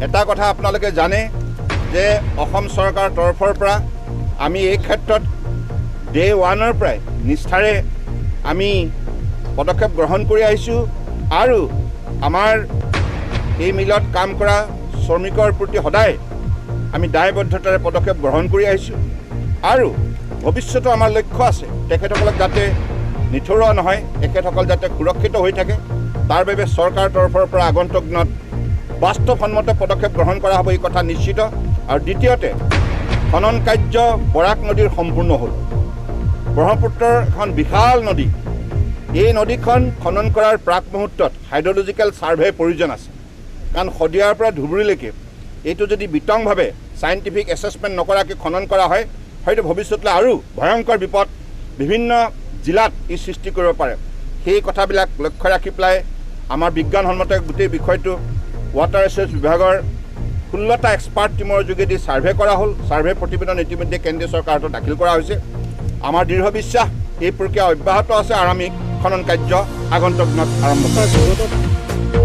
এটা কথা আপোনালোকে জানে যে অসম চৰকাৰৰ তৰফৰ পৰা আমি এই ক্ষেত্ৰত ডে ওৱানৰ পৰাই নিষ্ঠাৰে আমি পদক্ষেপ গ্ৰহণ কৰি আহিছোঁ আৰু আমাৰ এই মিলত কাম কৰা শ্ৰমিকৰ প্ৰতি সদায় আমি দায়বদ্ধতাৰে পদক্ষেপ গ্ৰহণ কৰি আহিছোঁ আৰু ভৱিষ্যতো আমাৰ লক্ষ্য আছে তেখেতসকলক যাতে নিথৰুৱা নহয়, তেখেতসকল যাতে সুৰক্ষিত হৈ থাকে, তাৰ বাবে চৰকাৰৰ তৰফৰ পৰা আগন্তুক দিনত বাস্তৱসন্মত পদক্ষেপ গ্ৰহণ কৰা হ'ব, এই কথা নিশ্চিত। আৰু দ্বিতীয়তে খনন কাৰ্য বৰাক নদীৰ সম্পূৰ্ণ হ'ল। ব্ৰহ্মপুত্ৰৰ এখন বিশাল নদী, এই নদীখন খনন কৰাৰ প্ৰাক মুহূৰ্তত হাইড্ৰলজিকেল ছাৰ্ভেৰ প্ৰয়োজন আছে, কাৰণ শদিয়াৰ পৰা ধুবুৰীলৈকে এইটো যদি বিতংভাৱে চাইণ্টিফিক এছেছমেণ্ট নকৰাকৈ খনন কৰা হয়, হয়তো ভৱিষ্যতলৈ আৰু ভয়ংকৰ বিপদ বিভিন্ন জিলাত ই সৃষ্টি কৰিব পাৰে। সেই কথাবিলাক লক্ষ্য ৰাখি পেলাই আমাৰ বিজ্ঞানসন্মত গোটেই বিষয়টো ৱাটাৰ ৰিচোৰ্চ বিভাগৰ 16টা এক্সপাৰ্ট টীমৰ যোগেদি ছাৰ্ভে কৰা হ'ল। ছাৰ্ভে প্ৰতিবেদন ইতিমধ্যে কেন্দ্ৰীয় চৰকাৰৰ হাতত দাখিল কৰা হৈছে। আমাৰ দৃঢ় বিশ্বাস এই প্ৰক্ৰিয়া অব্যাহত আছে আৰু আমি খনন কাৰ্য আগন্তুক দিনত আৰম্ভ কৰিম।